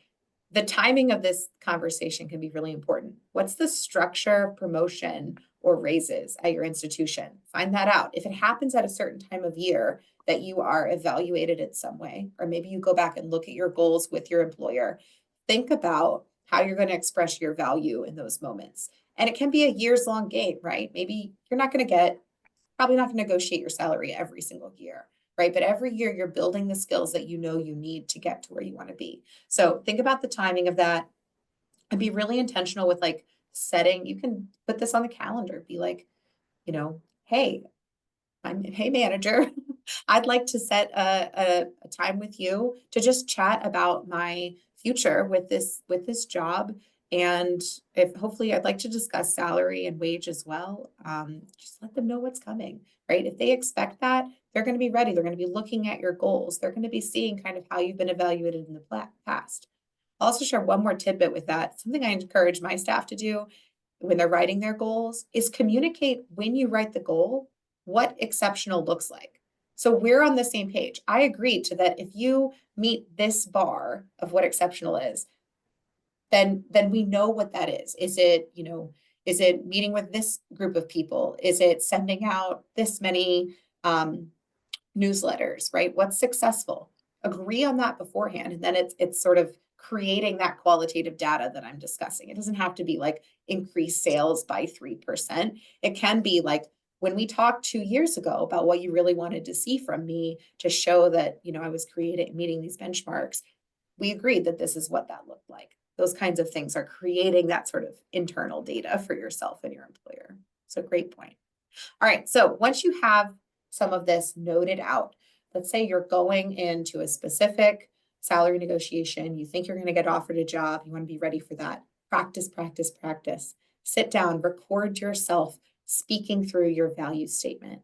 The timing of this conversation can be really important. What's the structure of promotion or raises at your institution? Find that out. If it happens at a certain time of year that you are evaluated in some way, or maybe you go back and look at your goals with your employer, think about how you're going to express your value in those moments. And it can be a years long game, right? Maybe you're not going to probably not going to negotiate your salary every single year, right? But every year you're building the skills that you know you need to get to where you want to be. So think about the timing of that and be really intentional with like setting, you can put this on the calendar, be like, hey, hey manager, I'd like to set a time with you to just chat about my future with this job. And if hopefully I'd like to discuss salary and wage as well. Just let them know what's coming, right? If they expect that, they're going to be ready. They're going to be looking at your goals. They're going to be seeing kind of how you've been evaluated in the past. I'll also share one more tidbit with that. Something I encourage my staff to do when they're writing their goals is communicate when you write the goal, what exceptional looks like. So we're on the same page. I agree to that. If you meet this bar of what exceptional is, then we know what that is. Is it meeting with this group of people? Is it sending out this many newsletters, right? What's successful? Agree on that beforehand. And then it's sort of creating that qualitative data that I'm discussing. It doesn't have to be like increase sales by 3%. It can be like when we talked 2 years ago about what you really wanted to see from me to show that, I was meeting these benchmarks. We agreed that this is what that looked like. Those kinds of things are creating that sort of internal data for yourself and your employer. So great point. All right. So once you have some of this noted out, let's say you're going into a specific salary negotiation, you think you're going to get offered a job, you want to be ready for that. Practice, practice, practice. Sit down, record yourself speaking through your value statement.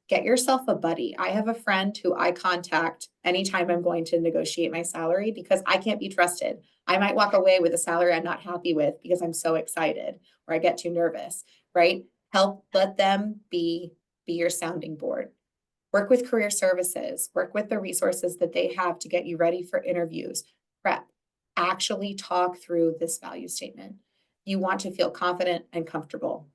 Get yourself a buddy. I have a friend who I contact anytime I'm going to negotiate my salary because I can't be trusted. I might walk away with a salary I'm not happy with because I'm so excited or I get too nervous, right? Let them be your sounding board. Work with career services, work with the resources that they have to get you ready for interviews, prep, actually talk through this value statement. You want to feel confident and comfortable.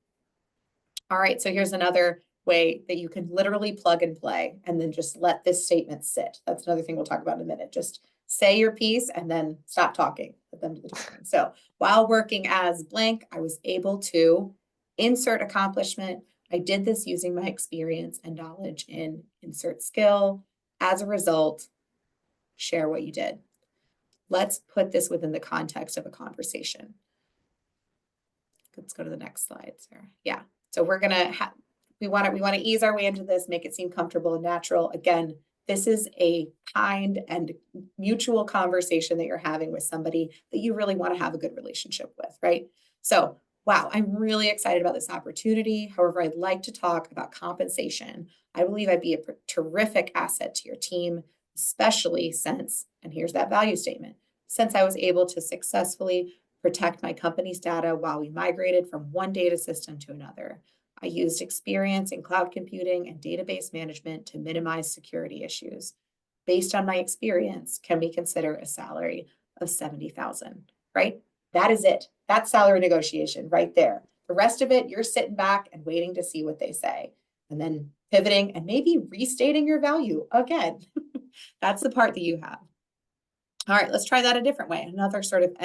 All right, so here's another way that you can literally plug and play and then just let this statement sit. That's another thing we'll talk about in a minute. Just say your piece and then stop talking. Let them do the talking. So while working as blank, I was able to insert accomplishment. I did this using my experience and knowledge in insert skill. As a result, share what you did. Let's put this within the context of a conversation. Let's go to the next slide, Sarah. Yeah. So we're gonna we want to ease our way into this, make it seem comfortable and natural. Again, this is a kind and mutual conversation that you're having with somebody that you really want to have a good relationship with, right? So, wow, I'm really excited about this opportunity. However, I'd like to talk about compensation. I believe I'd be a terrific asset to your team, especially since, and here's that value statement, since I was able to successfully protect my company's data while we migrated from one data system to another. I used experience in cloud computing and database management to minimize security issues. Based on my experience, can we consider a salary of $70,000, right? That is it. That's salary negotiation right there. The rest of it, you're sitting back and waiting to see what they say, and then pivoting and maybe restating your value again. That's the part that you have. All right, let's try that a different way. Another sort of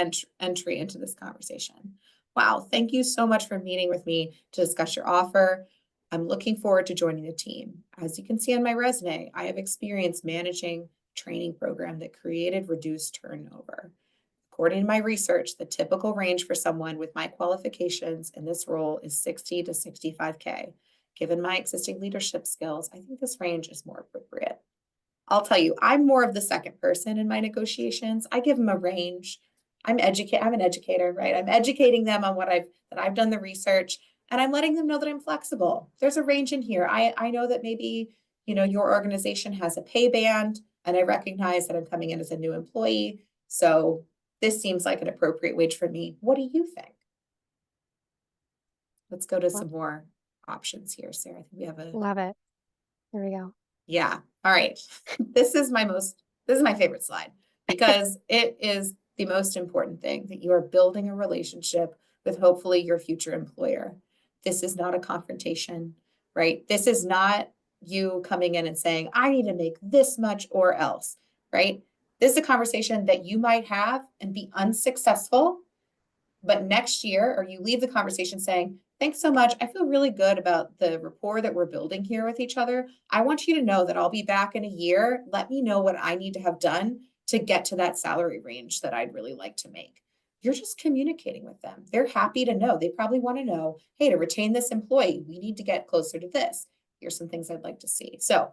entry into this conversation. Wow, thank you so much for meeting with me to discuss your offer. I'm looking forward to joining the team. As you can see on my resume, I have experience managing a training program that created reduced turnover. According to my research, the typical range for someone with my qualifications in this role is 60 to 65K. Given my existing leadership skills, I think this range is more appropriate. I'll tell you, I'm more of the second person in my negotiations. I give them a range. I'm an educator, right? I'm educating them on that I've done the research, and I'm letting them know that I'm flexible. There's a range in here. I know that maybe, your organization has a pay band, and I recognize that I'm coming in as a new employee. So this seems like an appropriate wage for me. What do you think? Let's go to some more options here, Sarah. I think we have Love it. There we go. Yeah. All right. This is my favorite slide because it is the most important thing, that you are building a relationship with hopefully your future employer. This is not a confrontation, right? This is not you coming in and saying, I need to make this much or else, right? This is a conversation that you might have and be unsuccessful, but next year, or you leave the conversation saying, thanks so much. I feel really good about the rapport that we're building here with each other. I want you to know that I'll be back in a year. Let me know what I need to have done to get to that salary range that I'd really like to make. You're just communicating with them. They're happy to know. They probably want to know, hey, to retain this employee, we need to get closer to this. Here's some things I'd like to see. So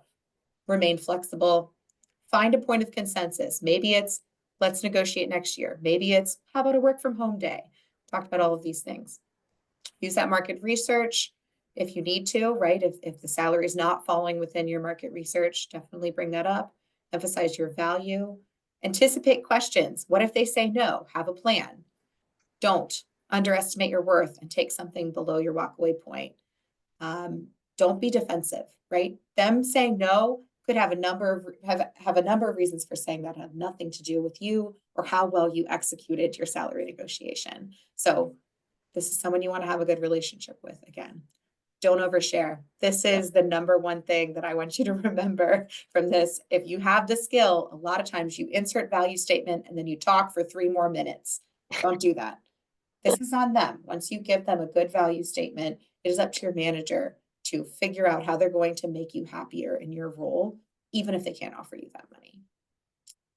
remain flexible. Find a point of consensus. Maybe it's, let's negotiate next year. Maybe it's, how about a work from home day? Talked about all of these things. Use that market research if you need to, right? If the salary is not falling within your market research, definitely bring that up. Emphasize your value. Anticipate questions. What if they say no? Have a plan. Don't underestimate your worth and take something below your walkaway point. Don't be defensive, right? Them saying no could have a number of reasons for saying that have nothing to do with you or how well you executed your salary negotiation. So this is someone you want to have a good relationship with. Again, don't overshare. This is the number one thing that I want you to remember from this. If you have the skill, a lot of times you insert value statement and then you talk for 3 more minutes. Don't do that. This is on them. Once you give them a good value statement, it is up to your manager to figure out how they're going to make you happier in your role, even if they can't offer you that money.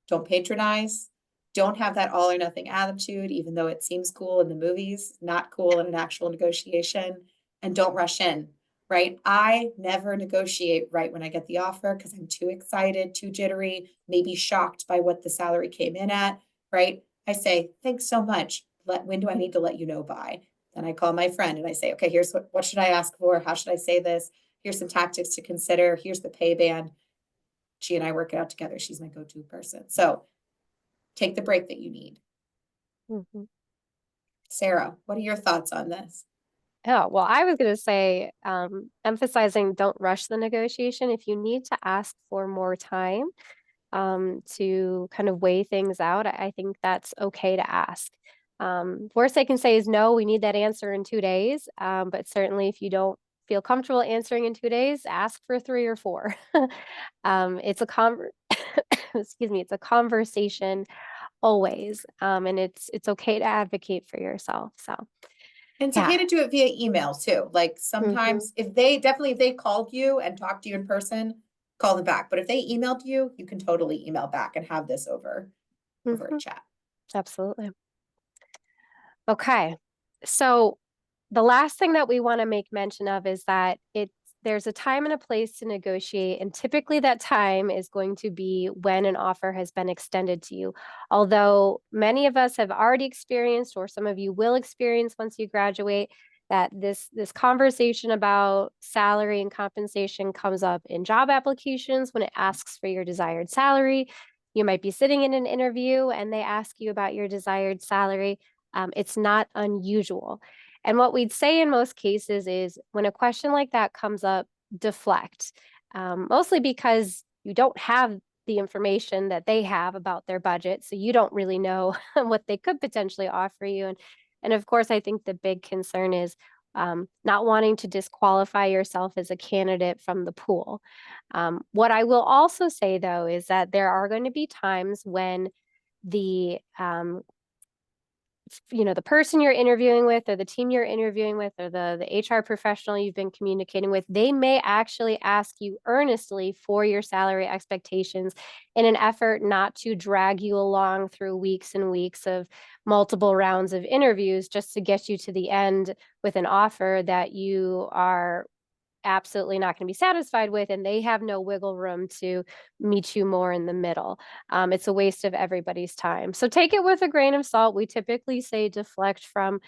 Don't patronize. Don't have that all or nothing attitude, even though it seems cool in the movies, not cool in an actual negotiation. And don't rush in, right? I never negotiate right when I get the offer because I'm too excited, too jittery, maybe shocked by what the salary came in at, right? I say, thanks so much. When do I need to let you know by? Then I call my friend and I say, okay, here's what should I ask for? How should I say this? Here's some tactics to consider. Here's the pay band. She and I work it out together. She's my go-to person. So take the break that you need. Mhm. Sarah, what are your thoughts on this? Oh, well, I was going to say, emphasizing don't rush the negotiation. If you need to ask for more time, to kind of weigh things out, I think that's okay to ask. Worst I can say is no, we need that answer in 2 days. But certainly if you don't feel comfortable answering in 2 days, ask for 3 or 4. It's a excuse me, it's a conversation always. And it's okay to advocate for yourself. So And it's yeah. okay to do it via email too. Like Hmm. sometimes if they called you and talked to you in person, call them back. But if they emailed you, you can totally email back and have this over a Hmm. chat. Absolutely. Okay. So the last thing that we want to make mention of is that there's a time and a place to negotiate, and typically that time is going to be when an offer has been extended to you. Although many of us have already experienced, or some of you will experience once you graduate, that this conversation about salary and compensation comes up in job applications when it asks for your desired salary. You might be sitting in an interview and they ask you about your desired salary. It's not unusual. And what we'd say in most cases is when a question like that comes up, deflect, mostly because you don't have the information that they have about their budget. So you don't really know what they could potentially offer you. And of course, I think the big concern is not wanting to disqualify yourself as a candidate from the pool. What I will also say, though, is that there are going to be times when the the person you're interviewing with or the team you're interviewing with or the HR professional you've been communicating with, they may actually ask you earnestly for your salary expectations in an effort not to drag you along through weeks and weeks of multiple rounds of interviews just to get you to the end with an offer that you are absolutely not going to be satisfied with, and they have no wiggle room to meet you more in the middle. It's a waste of everybody's time. So take it with a grain of salt. We typically say deflect from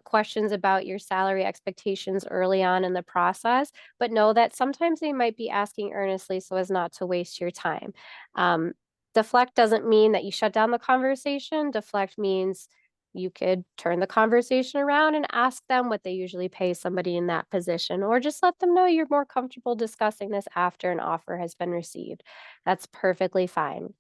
questions about your salary expectations early on in the process, but know that sometimes they might be asking earnestly so as not to waste your time. Um, Deflect doesn't mean that you shut down the conversation. Deflect means you could turn the conversation around and ask them what they usually pay somebody in that position, or just let them know you're more comfortable discussing this after an offer has been received. That's perfectly fine.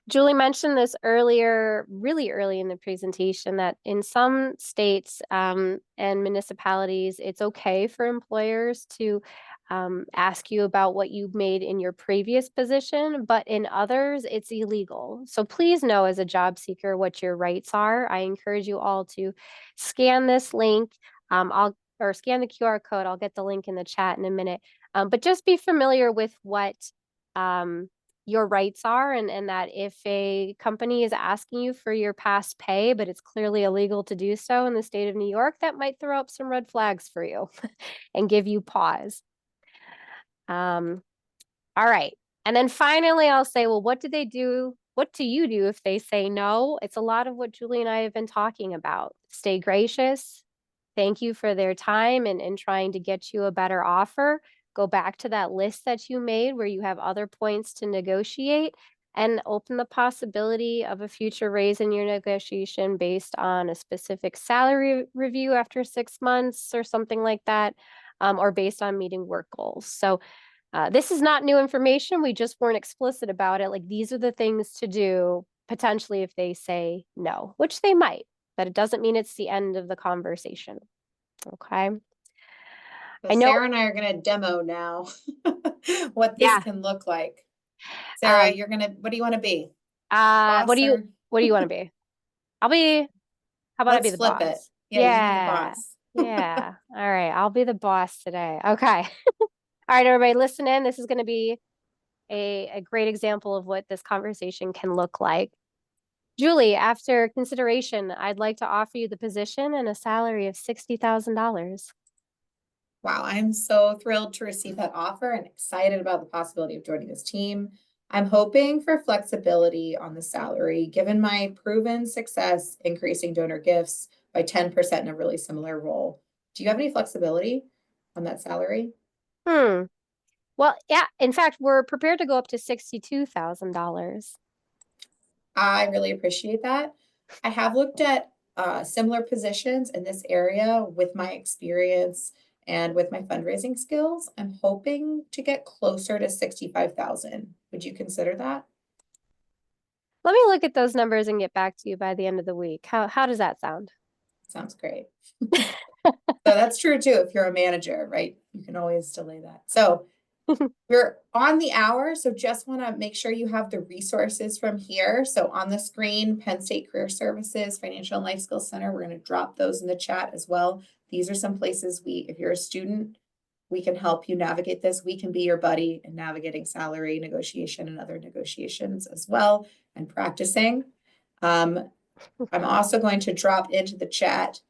Julie mentioned this earlier, really early in the presentation, that in some states and municipalities, it's okay for employers to ask you about what you made in your previous position, but in others, it's illegal. So please know as a job seeker what your rights are. I encourage you all to scan this link. Or scan the QR code. I'll get the link in the chat in a minute. But just be familiar with what um, your rights are, and that if a company is asking you for your past pay, but it's clearly illegal to do so in the state of New York, that might throw up some red flags for you and give you pause. Um, all right. And then finally, I'll say, well, what do they do? What do you do if they say no? It's a lot of what Julie and I have been talking about. Stay gracious. Thank you for their time and trying to get you a better offer. Go back to that list that you made where you have other points to negotiate and open the possibility of a future raise in your negotiation based on a specific salary review after 6 months or something like that, or based on meeting work goals. So this is not new information. We just weren't explicit about it. Like these are the things to do potentially if they say no, which they might, but it doesn't mean it's the end of the conversation. Okay. So I know. Sarah and I are going to demo now what this Yeah. can look like. Sarah, Um, what do you want to be? what Boss do you or what do you want to be? I'll be, how about I be let's the flip it. boss? Yeah, you be the Yeah. boss. Yeah. All right. I'll be the boss today. Okay. All right, everybody, listen in. This is going to be a great example of what this conversation can look like. Julie, after consideration, I'd like to offer you the position and a salary of $60,000. Wow, I'm so thrilled to receive that offer and excited about the possibility of joining this team. I'm hoping for flexibility on the salary, given my proven success increasing donor gifts by 10% in a really similar role. Do you have any flexibility on that salary? Hmm. Well, yeah, in fact, we're prepared to go up to $62,000. I really appreciate that. I have looked at similar positions in this area with my experience and with my fundraising skills. I'm hoping to get closer to 65,000. Would you consider that? Let me look at those numbers and get back to you by the end of the week. How does that sound? Sounds great. So that's true too. If you're a manager, right? You can always delay that. So we're on the hour, so just want to make sure you have the resources from here. So on the screen, Penn State Career Services, Financial and Life Skills Center, we're going to drop those in the chat as well. These are some places if you're a student, we can help you navigate this. We can be your buddy in navigating salary negotiation and other negotiations as well and practicing. I'm also going to drop into the chat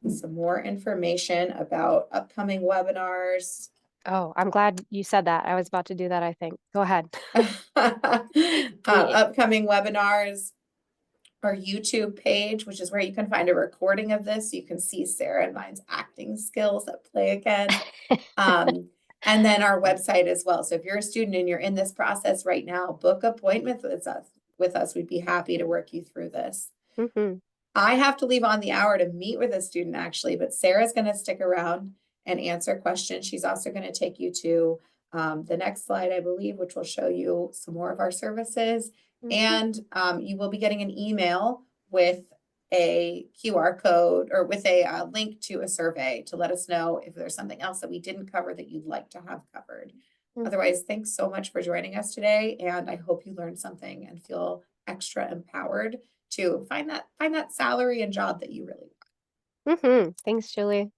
some more information about upcoming webinars. Oh, I'm glad you said that. I was about to do that, I think. Go ahead. Upcoming webinars, our YouTube page, which is where you can find a recording of this. You can see Sarah and mine's acting skills at play again. And then our website as well. So if you're a student and you're in this process right now, book appointments with us. We'd be happy to work you through this. Mhm. I have to leave on the hour to meet with a student actually, but Sarah's going to stick around and answer questions. She's also going to take you to the next slide, I believe, which will show you some more of our services. Mhm. And you will be getting an email with a QR code or with a link to a survey to let us know if there's something else that we didn't cover that you'd like to have covered. Mhm. Otherwise, thanks so much for joining us today. And I hope you learned something and feel extra empowered to find that salary and job that you really want. Thanks, Julie.